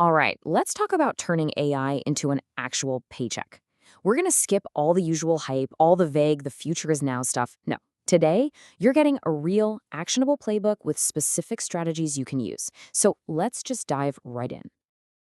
All right, let's talk about turning AI into an actual paycheck. We're going to skip all the usual hype, all the vague, the future is now stuff. No. Today, you're getting a real, actionable playbook with specific strategies you can use. So let's just dive right in.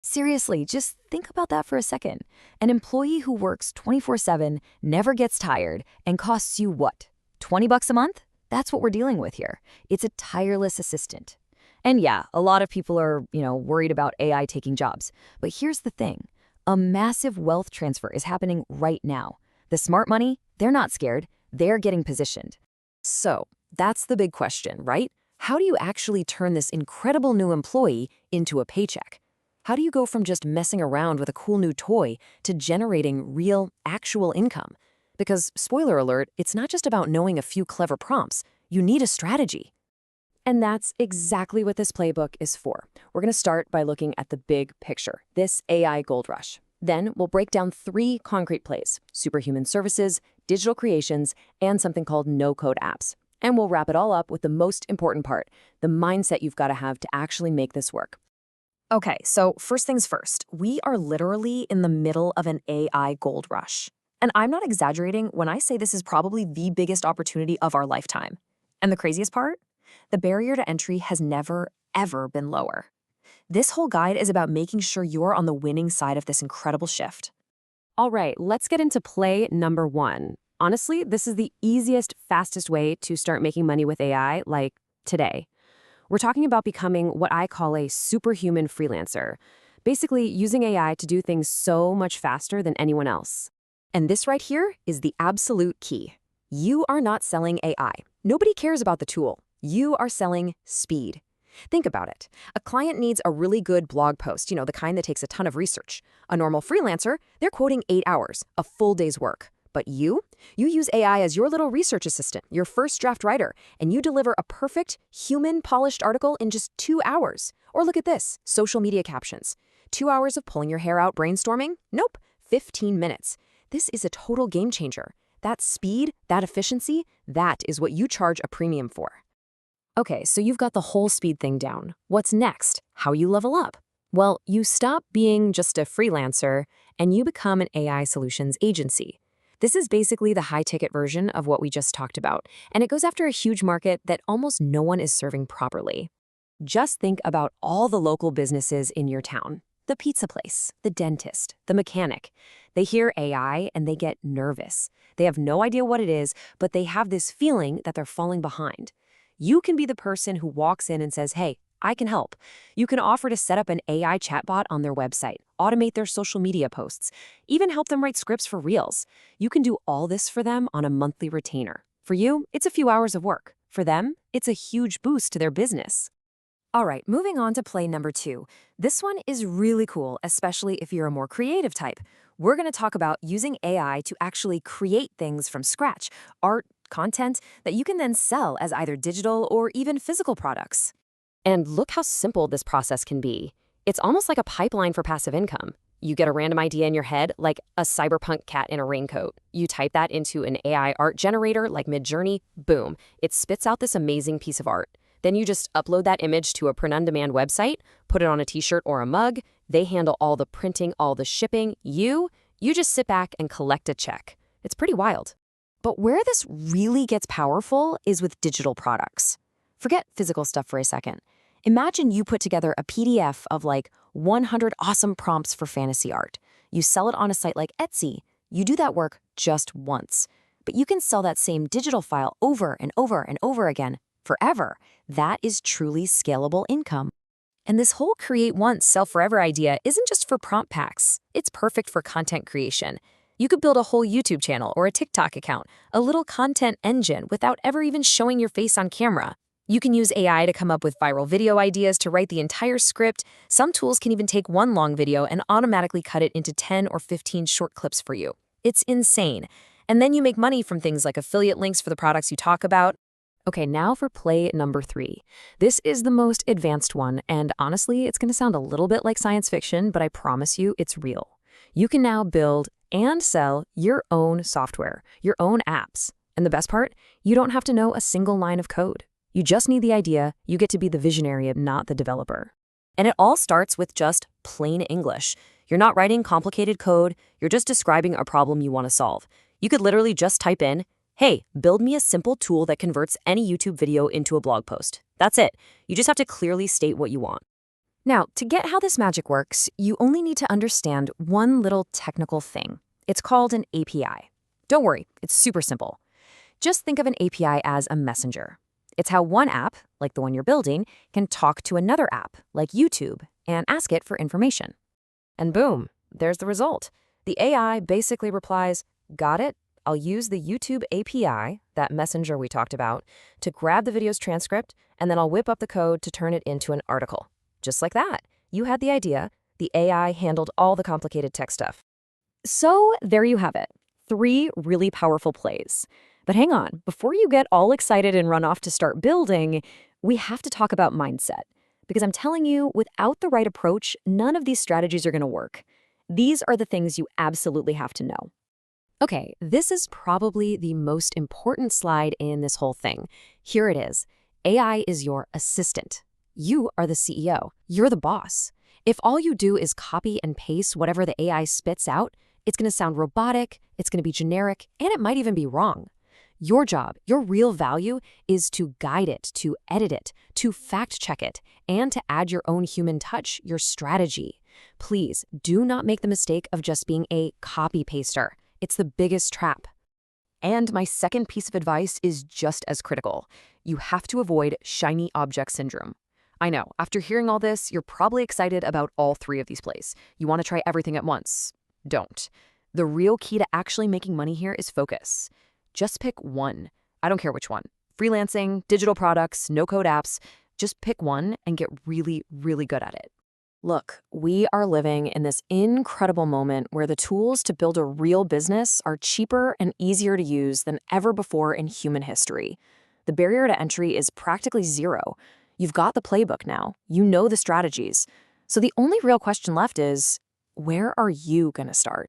Seriously, just think about that for a second. An employee who works 24/7, never gets tired, and costs you what? 20 bucks a month? That's what we're dealing with here. It's a tireless assistant. And yeah, a lot of people are, worried about AI taking jobs. But here's the thing. A massive wealth transfer is happening right now. The smart money, they're not scared. They're getting positioned. So that's the big question, right? How do you actually turn this incredible new employee into a paycheck? How do you go from just messing around with a cool new toy to generating real, actual income? Because, spoiler alert, it's not just about knowing a few clever prompts. You need a strategy. And that's exactly what this playbook is for. We're going to start by looking at the big picture, this AI gold rush. Then we'll break down 3 concrete plays: superhuman services, digital creations, and something called no-code apps. And we'll wrap it all up with the most important part, the mindset you've got to have to actually make this work. Okay, so first things first, we are literally in the middle of an AI gold rush. And I'm not exaggerating when I say this is probably the biggest opportunity of our lifetime. And the craziest part? The barrier to entry has never, ever been lower. This whole guide is about making sure you're on the winning side of this incredible shift. All right, let's get into play number 1. Honestly, this is the easiest, fastest way to start making money with AI, like today. We're talking about becoming what I call a superhuman freelancer, basically using AI to do things so much faster than anyone else. And this right here is the absolute key. You are not selling AI. Nobody cares about the tool. You are selling speed. Think about it. A client needs a really good blog post, the kind that takes a ton of research. A normal freelancer, they're quoting 8 hours, a full day's work. But you use AI as your little research assistant, your first draft writer, and you deliver a perfect, human-polished article in just 2 hours. Or look at this, social media captions. 2 hours of pulling your hair out brainstorming? Nope, 15 minutes. This is a total game changer. That speed, that efficiency, that is what you charge a premium for. Okay, so you've got the whole speed thing down. What's next? How you level up? Well, you stop being just a freelancer and you become an AI solutions agency. This is basically the high-ticket version of what we just talked about, and it goes after a huge market that almost no one is serving properly. Just think about all the local businesses in your town. The pizza place, the dentist, the mechanic. They hear AI and they get nervous. They have no idea what it is, but they have this feeling that they're falling behind. You can be the person who walks in and says, hey, I can help. You can offer to set up an AI chatbot on their website, automate their social media posts, even help them write scripts for Reels. You can do all this for them on a monthly retainer. For you, it's a few hours of work. For them, it's a huge boost to their business. All right, moving on to play number 2. This one is really cool, especially if you're a more creative type. We're going to talk about using AI to actually create things from scratch, art, content that you can then sell as either digital or even physical products. And look how simple this process can be. It's almost like a pipeline for passive income. You get a random idea in your head, like a cyberpunk cat in a raincoat. You type that into an AI art generator like Midjourney, boom, it spits out this amazing piece of art. Then you just upload that image to a print-on-demand website, put it on a t-shirt or a mug. They handle all the printing, all the shipping. You just sit back and collect a check. It's pretty wild. But where this really gets powerful is with digital products. Forget physical stuff for a second. Imagine you put together a PDF of like 100 awesome prompts for fantasy art. You sell it on a site like Etsy. You do that work just once. But you can sell that same digital file over and over and over again, forever. That is truly scalable income. And this whole create once, sell forever idea isn't just for prompt packs. It's perfect for content creation. You could build a whole YouTube channel or a TikTok account, a little content engine without ever even showing your face on camera. You can use AI to come up with viral video ideas to write the entire script. Some tools can even take one long video and automatically cut it into 10 or 15 short clips for you. It's insane. And then you make money from things like affiliate links for the products you talk about. Okay, now for play number 3. This is the most advanced one, and honestly, it's going to sound a little bit like science fiction, but I promise you it's real. You can now build and sell your own software, your own apps. And the best part, you don't have to know a single line of code. You just need the idea. You get to be the visionary, not the developer. And it all starts with just plain English. You're not writing complicated code, you're just describing a problem you want to solve. You could literally just type in, hey, build me a simple tool that converts any YouTube video into a blog post. That's it. You just have to clearly state what you want. Now, to get how this magic works, you only need to understand one little technical thing. It's called an API. Don't worry, it's super simple. Just think of an API as a messenger. It's how one app, like the one you're building, can talk to another app, like YouTube, and ask it for information. And boom, there's the result. The AI basically replies, got it? I'll use the YouTube API, that messenger we talked about, to grab the video's transcript, and then I'll whip up the code to turn it into an article. Just like that. You had the idea. The AI handled all the complicated tech stuff. So there you have it. 3 really powerful plays. But hang on, before you get all excited and run off to start building, we have to talk about mindset. Because I'm telling you, without the right approach, none of these strategies are going to work. These are the things you absolutely have to know. Okay, this is probably the most important slide in this whole thing. Here it is. AI is your assistant. You are the CEO. You're the boss. If all you do is copy and paste whatever the AI spits out, it's going to sound robotic, it's going to be generic, and it might even be wrong. Your job, your real value, is to guide it, to edit it, to fact-check it, and to add your own human touch, your strategy. Please do not make the mistake of just being a copy-paster. It's the biggest trap. And my second piece of advice is just as critical. You have to avoid shiny object syndrome. I know, after hearing all this, you're probably excited about all 3 of these plays. You want to try everything at once. Don't. The real key to actually making money here is focus. Just pick one. I don't care which one. Freelancing, digital products, no-code apps. Just pick one and get really, really good at it. Look, we are living in this incredible moment where the tools to build a real business are cheaper and easier to use than ever before in human history. The barrier to entry is practically zero. You've got the playbook now. You know the strategies. So the only real question left is, where are you going to start?